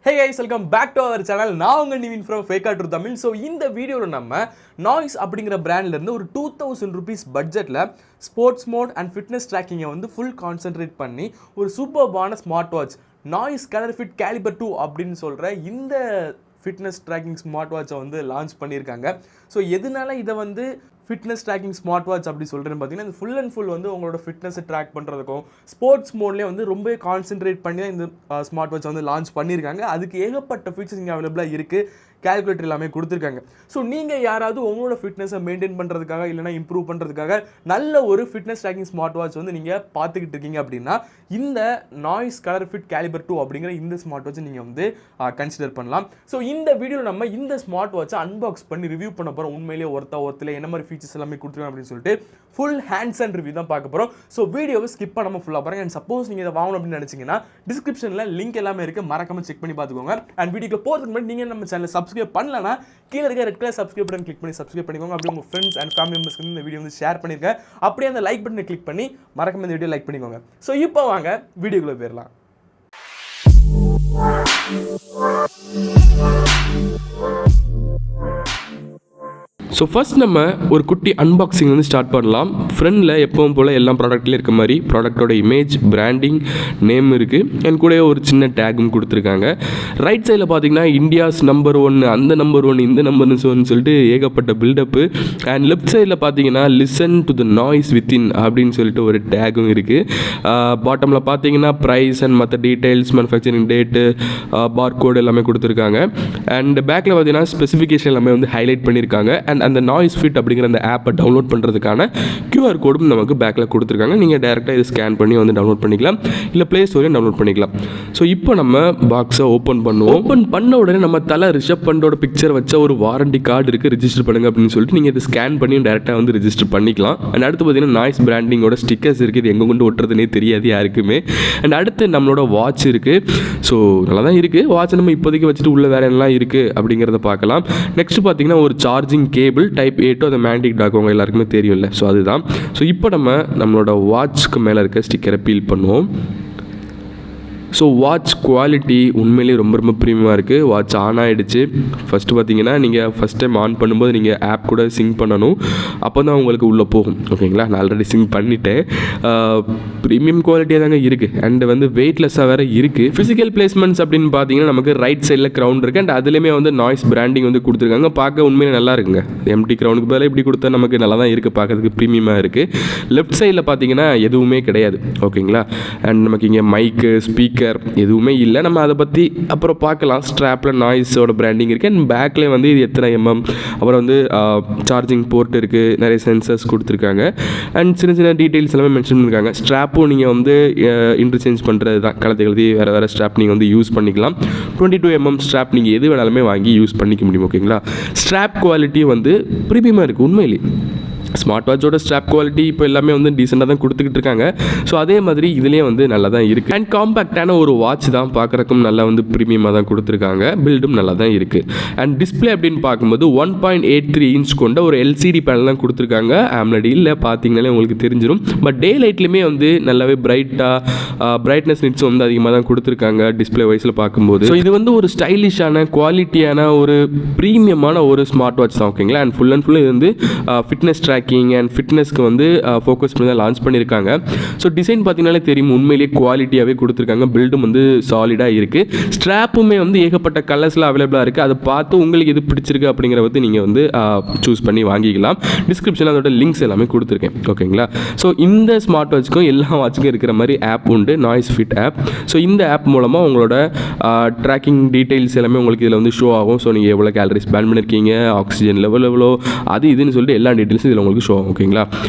Hey guys, welcome back to our channel. நான் உங்க Nivin from Fake Art Tamil. So இந்த வீடியோல நம்ம நாய்ஸ் அப்படிங்கிற பிராண்ட்ல இருந்து ஒரு 2000 rupees பட்ஜெட்ல ஸ்போர்ட்ஸ் மோட் அண்ட் ஃபிட்னஸ் ட்ராக்கிங்கை வந்து ஃபுல் கான்சென்ட்ரேட் பண்ணி ஒரு சூப்பர்பான smart watch noise ColorFit Caliber 2 அப்படின்னு சொல்ற இந்த ஃபிட்னஸ் ட்ராக்கிங் ஸ்மார்ட் வாட்சை வந்து லான்ச் பண்ணியிருக்காங்க. ஸோ எதனால இதை வந்து ஃபிட்னஸ் ட்ராக்கிங் ஸ்மார்ட் வாட்ச் அப்படி சொல்கிறேன்னு பார்த்தீங்கன்னா ஃபுல் அண்ட் ஃபுல் வந்து உங்களோட ஃபிட்னஸை ட்ராக் பண்ணுறதுக்கும் ஸ்போர்ட்ஸ் மோட்லேயே வந்து ரொம்ப கான்சென்ட்ரேட் பண்ணி தான் இந்த ஸ்மார்ட் வாட்ச் வந்து லான்ச் பண்ணியிருக்காங்க. அதுக்கு ஏகப்பட்ட ஃபீச்சர்ஸ் இங்கே அவைலபிளாக இருக்குது. கேல்குலேட்டர் எல்லாமே கொடுத்துருக்காங்க. ஸோ நீங்கள் யாராவது உங்களோட ஃபிட்னஸை மெயின்டைன் பண்ணுறதுக்காக இல்லைனா இம்ப்ரூவ் பண்ணுறதுக்காக நல்ல ஒரு ஃபிட்னஸ் ட்ராக்கிங் ஸ்மார்ட் வாட்ச் வந்து நீங்கள் பார்த்துக்கிட்டு இருக்கீங்க அப்படின்னா இந்த நாய்ஸ் ColorFit Caliber 2 அப்படிங்கிற இந்த ஸ்மார்ட் வாட்சை நீங்கள் வந்து கன்சிடர் பண்ணலாம். ஸோ இந்த வீடியோவில் நம்ம இந்த ஸ்மார்ட் வாட்சை அன்பாக்ஸ் பண்ணி ரிவ்யூ பண்ண போகிறோம். உண்மையிலேயே ஒருத்தில் என்ன மாதிரி ஃபீச்சர்ஸ் எல்லாமே கொடுத்துருக்காங்க அப்படின்னு சொல்லிட்டு ஃபுல் ஹேண்ட்ஸ் அண்ட் ரிவ்யூ தான் பார்க்க போகிறோம். ஸோ வீடியோவை ஸ்கிப் பண்ணாமல் ஃபுல்லாக பாருங்க. அண்ட் சப்போஸ் நீங்கள் இதை வாங்கணும் அப்படின்னு நினச்சிங்கன்னா டிஸ்கிரிப்ஷனில் லிங்க் எல்லாமே இருக்குது, மறக்காமல் செக் பண்ணி பார்த்துக்கோங்க. அண்ட் வீடியோக்கு போகிறதுக்கு முன்னாடி நீங்கள் நம்ம சேனலை சப்ஸ்கிரைப் பண்ணலன்னா கீழே இருக்க red colour subscribe button click பண்ணி சப்ஸ்கிரைப் பண்ணிக்கோங்க. அப்படியே உங்கள் ஃப்ரெண்ட்ஸ் அண்ட் ஃபேமிலி மெம்பர்ஸ்க்கு இந்த வீடியோ வந்து ஷேர் பண்ணிருங்க. அப்படியே அந்த லைக் பட்டனை கிளிக் பண்ணி மறக்காம இந்த வீடியோ லைக் பண்ணிக்கோங்க. ஸோ இப்போ வாங்க வீடியோக்குள்ளே போயிடலாம். ஸோ ஃபர்ஸ்ட் நம்ம ஒரு குட்டி அன்பாக்சிங் வந்து ஸ்டார்ட் பண்ணலாம். ஃப்ரண்டில் எப்பவும் போல் எல்லா ப்ராடக்ட்லேயும் இருக்க மாதிரி ப்ராடக்டோட இமேஜ், பிராண்டிங், நேம் இருக்குது. அண்ட் கூட ஒரு சின்ன டேகும் கொடுத்துருக்காங்க. ரைட் சைடில் பார்த்தீங்கன்னா இந்தியாஸ் நம்பர் 1, அந்த நம்பர் 1, இந்த நம்பர் 1 சொல்லிட்டு ஏகப்பட்ட பில்டப்பு. அண்ட் லெஃப்ட் சைடில் பார்த்தீங்கன்னா listen to the noise within அப்படின்னு சொல்லிட்டு ஒரு டேகும் இருக்குது. பாட்டமில் பார்த்தீங்கன்னா ப்ரைஸ் அண்ட் மற்ற டீட்டெயில்ஸ், மேனுஃபேக்சரிங் டேட்டு, பார்கோடு எல்லாமே கொடுத்துருக்காங்க. அண்ட் பேக்கில் பார்த்தீங்கன்னா ஸ்பெசிஃபிகேஷன் எல்லாமே வந்து ஹைலைட் பண்ணியிருக்காங்க. அண்ட் அந்த நாய்ஸ் ஃபிட் அப்படிங்கிற அந்த ஆப்பை டவுன்லோட் பண்ணுறதுக்கான QR கோடும் நமக்கு பேக்கில் கொடுத்துருக்காங்க. நீங்கள் டேரெக்டாக இதை ஸ்கேன் பண்ணி வந்து டவுன்லோட் பண்ணிக்கலாம், இல்லை ப்ளே ஸ்டோரையும் டவுன்லோட் பண்ணிக்கலாம். ஸோ இப்போ நம்ம பாக்ஸை ஓப்பன் பண்ணுவோம். ஓப்பன் பண்ண உடனே நம்ம தலை ரிஷப் பண்டோட பிக்சர் வச்ச ஒரு வாரண்டி கார்டு இருக்குது, ரிஜிஸ்டர் பண்ணுங்க அப்படின்னு சொல்லிட்டு நீங்கள் இதை ஸ்கேன் பண்ணி டேரெக்டாக வந்து ரிஜிஸ்டர் பண்ணிக்கலாம். அண்ட் அடுத்து பார்த்தீங்கன்னா நாய்ஸ் பிராண்டிங்கோட ஸ்டிக்கர்ஸ் இருக்குது. இது எங்கே கொண்டு ஒட்டுறதுனே தெரியாது யாருக்குமே. அண்ட் அடுத்து நம்மளோட வாட்ச் இருக்குது. ஸோ நல்லா தான் இருக்குது. வாட்ச் நம்ம இப்போதைக்கு வச்சுட்டு உள்ள வேறு என்னலாம் இருக்குது அப்படிங்கிறத பார்க்கலாம். நெக்ஸ்ட் பார்த்தீங்கன்னா ஒரு charging cable type A to அந்த மேண்டிக் டாக் உங்கள் எல்லாருக்குமே தெரியும்ல. ஸோ அதுதான். ஸோ இப்போ நம்மளோட வாட்ச்க்கு மேலே இருக்க ஸ்டிக்கரை பீல் பண்ணுவோம். ஸோ வாட்ச் குவாலிட்டி உண்மையிலேயே ரொம்ப ரொம்ப ப்ரீமியமாக இருக்குது. வாட்ச் ஆன் ஆகிடுச்சு. ஃபஸ்ட்டு பார்த்தீங்கன்னா நீங்கள் ஃபஸ்ட் டைம் ஆன் பண்ணும்போது நீங்கள் ஆப் கூட சிங்க் பண்ணணும். அப்போ தான் உங்களுக்கு உள்ளே போகும். ஓகேங்களா, நான் ஆல்ரெடி சிங்க் பண்ணிவிட்டேன். ப்ரீமியம் குவாலிட்டியாக தாங்க இருக்குது. அண்ட் வந்து வெயிட்லெஸ்ஸாக வேறு இருக்குது. ஃபிசிக்கல் பிளேஸ்மெண்ட்ஸ் அப்படின்னு பார்த்தீங்கன்னா நமக்கு ரைட் சைடில் க்ரௌண்ட் இருக்குது. அண்ட் அதுலேயுமே வந்து நாய்ஸ் பிராண்டிங் வந்து கொடுத்துருக்காங்க. பார்க்க உண்மையிலே நல்லா இருக்குங்க. எம்டி க்ரௌண்டுக்கு பதிலாக இப்படி கொடுத்தா நமக்கு நல்லா தான் இருக்குது, பார்க்கறதுக்கு ப்ரீமியமாக இருக்குது. லெஃப்ட் சைடில் பார்த்தீங்கன்னா எதுவுமே கிடையாது. ஓகேங்களா, அண்ட் நமக்கு இங்கே மைக்கு, ஸ்பீக்கர் எதுவுமே இல்லை. நம்ம அதை பற்றி அப்புறம் பார்க்கலாம். ஸ்ட்ராப்பில் நாய்ஸோட பிராண்டிங் இருக்குது. அண்ட் பேக்லேயே வந்து இது எத்தனை அப்புறம் வந்து சார்ஜிங் போர்ட் இருக்குது, நிறைய சென்சர்ஸ் கொடுத்துருக்காங்க. அண்ட் சின்ன சின்ன டீட்டெயில்ஸ் எல்லாமே மென்ஷன் பண்ணியிருக்காங்க. ஸ்ட்ராப்பும் நீங்கள் வந்து இன்டர்சேஞ்ச் பண்ணுறது தான். கலத்தி வேறு ஸ்ட்ராப் நீங்கள் வந்து யூஸ் பண்ணிக்கலாம். 22 ஸ்ட்ராப் நீங்கள் எது வேணாலுமே வாங்கி யூஸ் பண்ணிக்க முடியும். ஓகேங்களா, ஸ்ட்ராப் குவாலிட்டி வந்து ப்ரீமியமாக இருக்குது. உண்மையிலே ஸ்மார்ட் வாட்சோட ஸ்ட்ராப் குவாலிட்டி இப்போ எல்லாமே வந்து டீசெண்டாக தான் கொடுத்துக்கிட்டு இருக்காங்க. ஸோ அதே மாதிரி இதுலேயே வந்து நல்லா தான் இருக்குது. அண்ட் காம்பேக்டான ஒரு வாட்ச் தான், பார்க்குறக்கும் நல்லா வந்து ப்ரீமியமாக தான் கொடுத்துருக்காங்க. பில்டும் நல்லா தான் இருக்குது. அண்ட் டிஸ்பிளே அப்படின்னு பார்க்கும்போது 1.83 இன்ச் கொண்ட ஒரு LCD பேனல் தான் கொடுத்துருக்காங்க. AMOLED இல்லை, பார்த்தீங்கனாலே உங்களுக்கு தெரிஞ்சிடும். பட் டே லைட்லேயுமே வந்து நல்லாவே பிரைட்னஸ் நிட்ஸ் வந்து அதிகமாக தான் கொடுத்துருக்காங்க டிஸ்பிளே வைஸில் பார்க்கும்போது. ஸோ இது வந்து ஒரு ஸ்டைலிஷான குவாலிட்டியான ஒரு ப்ரீமியமான ஒரு ஸ்மார்ட் வாட்ச் தான். ஓகேங்களா, அண்ட் ஃபுல் இது வந்து ஃபிட்னஸ் ட்ராக்கிங் அண்ட் ஃபிட்னஸ்க்கு வந்து ஃபோக்கஸ் பண்ணி தான் லான்ச் பண்ணியிருக்காங்க. ஸோ டிசைன் பார்த்தீங்கன்னாலே தெரியும், உண்மையிலேயே குவாலிட்டியாகவே கொடுத்துருக்காங்க. பில்டும் வந்து சாலிடாக இருக்குது. ஸ்ட்ராப்புமே வந்து ஏகப்பட்ட கலர்ஸில் அவைலபிளாக இருக்குது. அதை பார்த்து உங்களுக்கு எது பிடிச்சிருக்கு அப்படிங்கிற பற்றி நீங்கள் வந்து சூஸ் பண்ணி வாங்கிக்கலாம். டிஸ்கிரிப்ஷனில் அதோட லிங்க்ஸ் எல்லாமே கொடுத்துருக்கேன். ஓகேங்களா, ஸோ இந்த ஸ்மார்ட் வாட்சுக்கும் எல்லா வாட்சுக்கும் இருக்கிற மாதிரி ஆப் உண்டு, நாய்ஸ் ஃபிட் ஆப். ஸோ இந்த ஆப் மூலமாக உங்களோட ட்ராக்கிங் டீட்டெயில்ஸ் எல்லாமே உங்களுக்கு இதில் வந்து ஷோ ஆகும். ஸோ நீங்கள் எவ்வளோ கேலரிஸ் பேர்ன் பண்ணியிருக்கீங்க, ஆக்சிஜன் லெவல் எவ்வளோ, அது இதுன்னு சொல்லிட்டு எல்லா டீட்டெயில்ஸும் இதில் உங்களுக்கு ஷோ. ஓகேங்களா,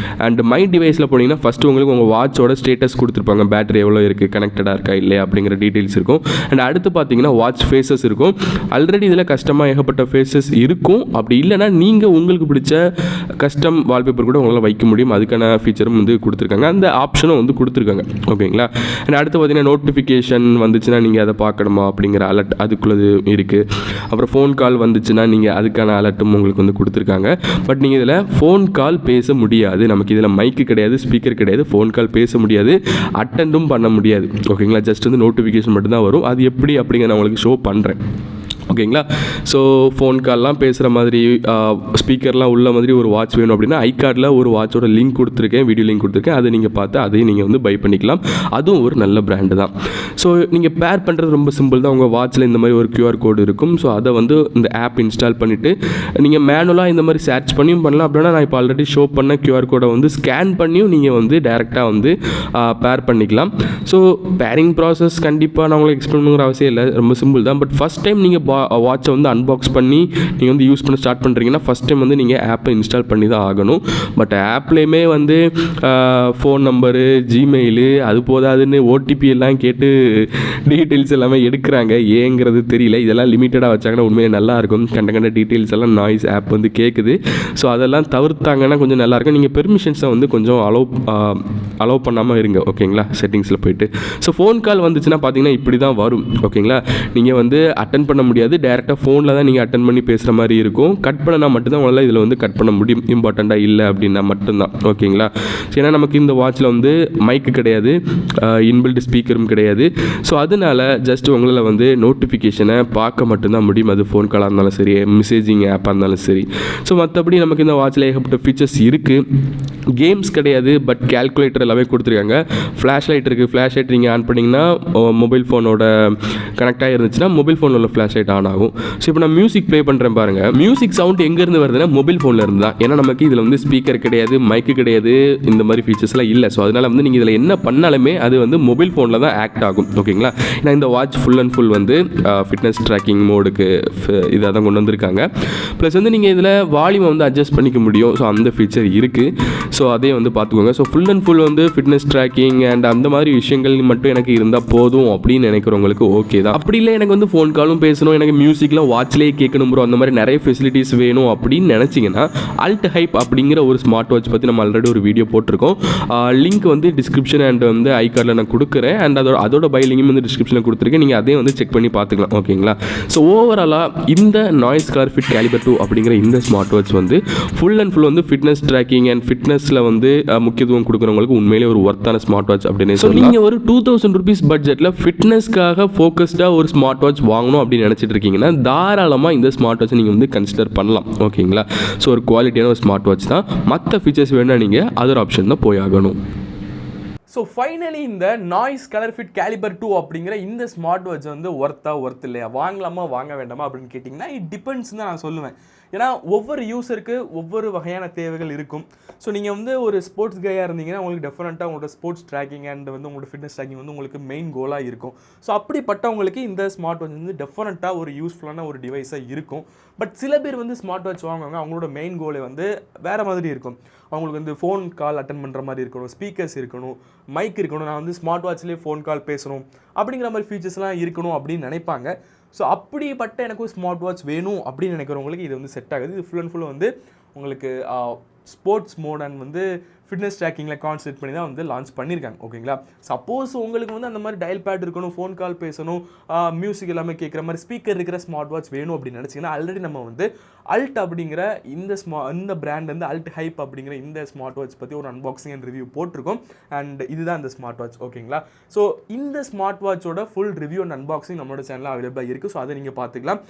அண்ட் மை டிவைஸில் போனீங்கன்னா ஃபஸ்ட்டு உங்களுக்கு உங்கள் வாட்சோட ஸ்டேட்டஸ் கொடுத்துருப்பாங்க. பேட்டரி எவ்வளோ இருக்குது, கனெக்டடாக இருக்கா இல்லையா அப்படிங்கிற டீட்டெயில்ஸ் இருக்கும். அண்ட் அடுத்து பார்த்தீங்கன்னா வாட்ச் ஃபேஸஸ் இருக்கும். ஆல்ரெடி இதில் கஸ்டமாக ஏகப்பட்ட ஃபேஸஸ் இருக்கும். அப்படி இல்லைனா நீங்கள் உங்களுக்கு பிடிச்ச கஸ்டம் வால்பேப்பர் கூட உங்களால் வைக்க முடியும். அதுக்கான ஃபீச்சரும் வந்து கொடுத்துருக்காங்க. அந்த ஆப்ஷனும் வந்து கொடுத்துருக்காங்க. ஓகேங்களா, அண்ட் அடுத்து பார்த்தீங்கன்னா நோட்டிஃபிகேஷன் வந்துச்சுன்னா நீங்கள் அதை பார்க்கணுமா அப்படிங்கிற அலர்ட் அதுக்குள்ளது இருக்குது. அப்புறம் ஃபோன் கால் வந்துச்சுன்னா நீங்கள் அதுக்கான அலர்ட்டும் உங்களுக்கு வந்து கொடுத்துருக்காங்க. பட் நீங்கள் இதில் ஃபோன் கால் கால் பேச முடியாது. நமக்கு இதில் மைக்கு கிடையாது, ஸ்பீக்கர் கிடையாது, ஃபோன் கால் பேச முடியாது, அட்டெண்டும் பண்ண முடியாது. ஓகேங்களா, ஜஸ்ட் வந்து நோட்டிஃபிகேஷன் மட்டும்தான் வரும். அது எப்படி அப்படிங்கிற நான் உங்களுக்கு ஷோ பண்ணுறேன். ஓகேங்களா. ஸோ ஃபோன் கால்லாம் பேசுகிற மாதிரி ஸ்பீக்கர்லாம் உள்ள மாதிரி ஒரு வாட்ச் வேணும் அப்படின்னா ஐகார்டில் ஒரு வாட்சோட லிங்க் கொடுத்துருக்கேன், வீடியோ லிங்க் கொடுத்துருக்கேன். அதை நீங்கள் பார்த்து அதையும் நீங்கள் வந்து பை பண்ணிக்கலாம். அதுவும் ஒரு நல்ல பிராண்டு தான். ஸோ நீங்கள் பேர் பண்ணுறது ரொம்ப சிம்பிள் தான். உங்கள் வாட்சில் இந்த மாதிரி ஒரு QR கோடு இருக்கும். ஸோ அதை வந்து இந்த ஆப் இன்ஸ்டால் பண்ணிவிட்டு நீங்கள் மேனுவலாக இந்த மாதிரி சர்ச் பண்ணியும் பண்ணலாம். அப்படின்னா நான் இப்போ ஆல்ரெடி ஷோ பண்ண QR கோடை வந்து ஸ்கேன் பண்ணியும் நீங்கள் வந்து டேரெக்டாக வந்து பேர் பண்ணிக்கலாம். ஸோ பேரிங் ப்ராசஸ் கண்டிப்பாக நான் உங்களுக்கு எக்ஸ்பிளைன் பண்ணுற அவசியம் இல்லை, ரொம்ப சிம்பிள் தான். பட் ஃபஸ்ட் டைம் நீங்கள் வாட்சை வந்து அன்பாக்ஸ் பண்ணி நீங்கள் வந்து யூஸ் பண்ண ஸ்டார்ட் பண்ணுறீங்கன்னா ஃபஸ்ட் டைம் வந்து நீங்கள் ஆப்பை இன்ஸ்டால் பண்ணி தான் ஆகணும். பட் ஆப்லேயுமே வந்து ஃபோன் நம்பரு, ஜிமெயிலு அது போதாதுன்னு ஓடிபி எல்லாம் கேட்டு டீட்டெயில்ஸ் எல்லாமே எடுக்கிறாங்க. ஏங்கிறது தெரியல. இதெல்லாம் லிமிட்டடாக வச்சாங்கன்னா உண்மையாக நல்லாயிருக்கும். கண்ட டீட்டெயில்ஸ் எல்லாம் நாய்ஸ் ஆப் வந்து கேட்குது. ஸோ அதெல்லாம் தவிர்த்தாங்கன்னா கொஞ்சம் நல்லாயிருக்கும். நீங்கள் பெர்மிஷன்ஸை வந்து கொஞ்சம் அலோவ் பண்ணாமல் இருங்க. ஓகேங்களா, செட்டிங்ஸில் போய்ட்டு. ஸோ ஃபோன் கால் வந்துச்சுன்னா பார்த்தீங்கன்னா இப்படி தான் வரும். ஓகேங்களா, நீங்கள் வந்து அட்டன் பண்ண முடியாது, டேரெக்டாக ஃபோனில் தான் நீங்கள் அட்டன் பண்ணி பேசுகிற மாதிரி இருக்கும். கட் பண்ணனா மட்டும்தான் உங்களால் இதில் வந்து கட் பண்ண முடியும், இம்பார்ட்டண்ட்டாக இல்லை அப்படின்னா மட்டும்தான். ஓகேங்களா, ஏன்னா நமக்கு இந்த வாட்சில் வந்து மைக்கு கிடையாது, இன்பில்ட் ஸ்பீக்கரும் கிடையாது. ஸோ அதனால ஜஸ்ட் உங்களால் வந்து நோட்டிஃபிகேஷனை பார்க்க மட்டும்தான் முடியும். அது ஃபோன் காலாக இருந்தாலும் சரி, மெசேஜிங் ஆப்பாக இருந்தாலும் சரி. ஸோ மற்றபடி நமக்கு இந்த வாட்சில் ஏகப்பட்ட ஃபீச்சர்ஸ் இருக்குது. கேம்ஸ் கிடையாது, பட் கேல்குலேட்டர் எல்லாமே கொடுத்துருக்காங்க. ஃப்ளாஷ் லைட் இருக்குது. ஃப்ளாஷ் லைட் நீங்கள் ஆன் பண்ணிங்கன்னா மொபைல் ஃபோனோட கனெக்டாக இருந்துச்சுன்னா மொபைல் ஃபோனில் உள்ள ஃப்ளாஷ் லைட் ஆன் ஆகும். ஸோ இப்போ நான் மியூசிக் ப்ளே பண்ணுறேன் பாருங்கள். மியூசிக் சவுண்ட் எங்கேருந்து வருதுன்னா மொபைல் ஃபோனில் இருந்து தான். ஏன்னா நமக்கு இதில் வந்து ஸ்பீக்கர் கிடையாது, மைக்கு கிடையாது, இந்த மாதிரி ஃபீச்சர்ஸ்லாம் இல்லை. ஸோ அதனால் வந்து நீங்கள் இதில் என்ன பண்ணாலுமே அது வந்து மொபைல் ஃபோனில் தான் ஆக்ட் ஆகும். ஓகேங்களா, ஏன்னா இந்த வாட்ச் ஃபுல் அண்ட் ஃபுல் வந்து ஃபிட்னஸ் ட்ராக்கிங் மோடுக்கு இதாக தான் கொண்டு வந்திருக்காங்க. ப்ளஸ் வந்து நீங்கள் இதில் வால்யூமை வந்து அட்ஜஸ்ட் பண்ணிக்க முடியும். ஸோ அந்த ஃபீச்சர் இருக்குது. ஸோ அதே வந்து பார்த்துக்கோங்க. ஸோ ஃபுல் அண்ட் ஃபுல் வந்து ஃபிட்னஸ் ட்ராக்கிங் அண்ட் அந்த மாதிரி விஷயங்கள் மட்டும் எனக்கு இருந்தால் போதும் அப்படின்னு நினைக்கிறவங்களுக்கு ஓகே தான். அப்படி இல்லை எனக்கு வந்து ஃபோன் காலும் பேசணும், எனக்கு மியூசிக்லாம் வாட்ச்லேயே கேட்கணும் ப்ரோ, அந்த மாதிரி நிறைய ஃபெசிலிட்டிஸ் வேணும் அப்படின்னு நினச்சிங்கன்னா அல்ட் ஹைப் அப்படிங்கிற ஒரு ஸ்மார்ட் வாட்ச் பற்றி நம்ம ஆல்ரெடி ஒரு வீடியோ போட்டிருக்கோம். லிங்க் வந்து டிஸ்கிரிப்ஷன் அண்ட் வந்து ஐகார்டில் நான் கொடுக்குறேன். அண்ட் அதோட பை லிங்கும் வந்து டிஸ்கிரிப்ஷனில் கொடுத்துருக்கேன். நீங்கள் அதையும் வந்து செக் பண்ணி பார்த்துக்கலாம். ஓகேங்களா, ஸோ ஓவராலாக இந்த நாய்ஸ் ColorFit Caliber 2 அப்படிங்கிற இந்த ஸ்மார்ட் வாட்ச் வந்து ஃபுல் அண்ட் ஃபுல் வந்து ஃபிட்னஸ் ட்ராக்கிங் அண்ட் ஃபிட்னஸில் வந்து முக்கியத்துவம் கொடுக்குறவங்களுக்கு உண்மையிலே ஒரு ஒர்த்தான ஸ்மார்ட் வாட்ச் அப்படின்னு சொல்லி நீங்கள் ஒரு 2000 rupees பட்ஜெட்டில் ஃபிட்னஸ்க்காக ஃபோக்கஸ்டாக ஒரு ஸ்மார்ட் வாட்ச் வாங்கணும் அப்படின்னு நினச்சிட்டு இருக்கீங்கன்னா தாராளமாக இந்த ஸ்மார்ட் வாட்ச் நீங்கள் வந்து கன்சிடர் பண்ணலாம். ஓகேங்களா, ஸோ ஒரு குவாலிட்டியான ஒரு ஸ்மார்ட் வாட்ச் தான். மற்ற ஃபீச்சர்ஸ் வேணும்னா நீங்கள் அதர் ஆப்ஷன் தான் போய் ஆகணும். ஸோ ஃபைனலி இந்த நாய்ஸ் ColorFit Caliber 2 அப்படிங்கிற இந்த ஸ்மார்ட் வாட்ச் வந்து ஒர்த் இல்லையா, வாங்கலாமா வாங்க வேண்டாமா அப்படின்னு கேட்டிங்கன்னா இட் டிபெண்ட்ஸ் தான் நான் சொல்லுவேன். ஏன்னா ஒவ்வொரு யூஸருக்கு ஒவ்வொரு வகையான தேவைகள் இருக்கும். ஸோ நீங்கள் வந்து ஒரு ஸ்போர்ட்ஸ் கையாக இருந்தீங்கன்னா உங்களுக்கு டெஃபினட்டாக உங்களோட ஸ்போர்ட்ஸ் ட்ராக்கிங் அண்ட் வந்து உங்களோட ஃபிட்னஸ் ட்ராக்கிங் வந்து உங்களுக்கு மெயின் கோலாக இருக்கும். ஸோ அப்படிப்பட்டவங்களுக்கு இந்த ஸ்மார்ட் வாட்ச் வந்து டெஃபினட்டாக ஒரு யூஸ்ஃபுல்லான ஒரு டிவைஸாக இருக்கும். பட் சில பேர் வந்து ஸ்மார்ட் வாட்ச் வாங்குவாங்க, அவங்களோட மெயின் கோலே வந்து வேறு மாதிரி இருக்கும். அவங்களுக்கு வந்து ஃபோன் கால் அட்டன் பண்ணுற மாதிரி இருக்கணும், ஸ்பீக்கர்ஸ் இருக்கணும், மைக் இருக்கணும், நான் வந்து ஸ்மார்ட் வாட்ச்லேயே ஃபோன் கால் பேசணும் அப்படிங்கிற மாதிரி ஃபீச்சர்ஸ்லாம் இருக்கணும் அப்படின்னு நினைப்பாங்க. ஸோ அப்படிப்பட்ட எனக்கு ஒரு ஸ்மார்ட் வாட்ச் வேணும் அப்படின்னு நினைக்கிறவங்களுக்கு இது வந்து செட் ஆகுது. இது ஃபுல் அண்ட் ஃபுல் வந்து உங்களுக்கு ஸ்போர்ட்ஸ் மோட் அண்ட் வந்து ஃபிட்னஸ் ட்ராக்கிங்கில் கான்சென்ட்ரேட் பண்ணி தான் வந்து லான்ச் பண்ணியிருக்காங்க. ஓகேங்களா, சப்போஸ் உங்களுக்கு வந்து அந்த மாதிரி டயல் பேட் இருக்கணும், ஃபோன் கால் பேசணும், மியூசிக் எல்லாமே கேட்குற மாதிரி ஸ்பீக்கர் இருக்கிற ஸ்மார்ட் வாட்ச் வேணும் அப்படின்னு நினச்சிங்கன்னா ஆல்ரெடி நம்ம வந்து அல்ட் அப்படிங்கிற இந்த பிராண்ட் வந்து அல்ட் ஹைப் அப்படிங்கிற இந்த ஸ்மார்ட் வாட்ச் பற்றி ஒரு அன்பாக்சிங் அண்ட் ரிவ்யூ போட்டிருக்கோம். அண்ட் இதுதான் இந்த ஸ்மார்ட் வாட்ச். ஓகேங்களா, ஸோ இந்த ஸ்மார்ட் வாட்சோட ஃபுல் ரிவ்யூ அண்ட் அன்பாக்சிங் நம்மளோட சேனலில் அவைலபிளாக இருக்குது. ஸோ அதை நீங்கள் பார்த்துக்கலாம்.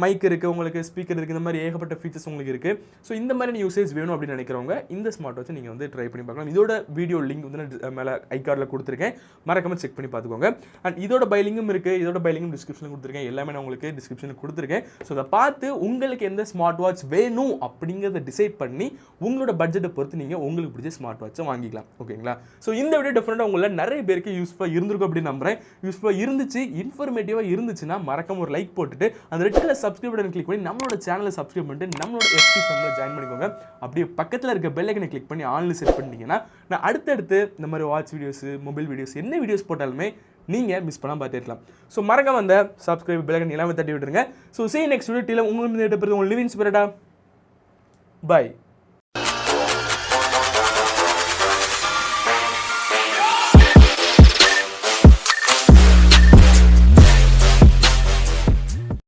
மைக் இருக்குது, உங்களுக்கு ஸ்பீக்கர் இருக்குது, இந்த மாதிரி ஏகப்பட்ட ஃபீச்சர்ஸ் உங்களுக்கு இருக்குது. ஸோ இந்த மாதிரி யூசேஜ் வேணும் அப்படின்னு நினைக்கிறவங்க இந்த ஸ்மார்ட் வாட்சை நீங்கள் வந்து ட்ரை பண்ணி பார்க்கலாம். இதோட வீடியோ லிங்க் வந்து மேலே ஐகார்டில் கொடுத்துருக்கேன், மறக்காம செக் பண்ணி பார்த்துக்கோங்க. அண்ட் இதோட பைலிங்கும் இருக்குது, இதோட பைலிங்கும் டிஸ்கிரிப்ஷனில் கொடுத்துருக்கேன், எல்லாமே நான் உங்களுக்கு டிஸ்கிரிப்ஷனில் கொடுத்துருக்கேன். ஸோ அதை பார்த்து உங்களுக்கு எந்த ஸ்மார்ட் வாட்ச் வேணும் அப்படிங்கிறத டிசைட் பண்ணி உங்களோட பட்ஜெட்டை பொறுத்து நீங்கள் உங்களுக்கு பிடிச்ச ஸ்மார்ட் வாட்சை வாங்கிக்கலாம். ஓகேங்களா, ஸோ இந்த வீடியோ டெஃபினட்டாக உங்களை நிறைய பேருக்கு யூஸ்ஃபுல்லாக இருந்திருக்கும் அப்படின்னு நம்புறேன். யூஸ்ஃபுல்லாக இருந்துச்சு, இன்ஃபர்மேட்டிவாக இருந்துச்சுன்னா மறக்காம ஒரு லைக் போட்டுட்டு அந்த red colour subscribe button click பண்ணி நம்மளோட சேனலை சப்ஸ்கிரைப் பண்ணிட்டு நம்மளோட FT ஃபேமிலியில் ஜாயின் பண்ணிக்கோங்க. அப்படியே பக்கத்தில் இருக்க பெல் ஐக்கனை கிளிக் பண்ணி ஆன்லைன் செட் பண்ணிட்டீங்கன்னா நான் அடுத்தடுத்து இந்த மாதிரி வாட்ச் வீடியோஸ், மொபைல் வீடியோஸ், என்ன வீடியோஸ் போட்டாலுமே நீங்கள் மிஸ் பண்ணாமல் பார்த்துக்கலாம். ஸோ மறக்காம அந்த சப்ஸ்கிரைப் பெல் ஐக்கன் எல்லாமே தட்டி விட்டுருங்க. So see you next video. உங்களுக்கு லிவிங் ஸ்பிரிட்டா. பை.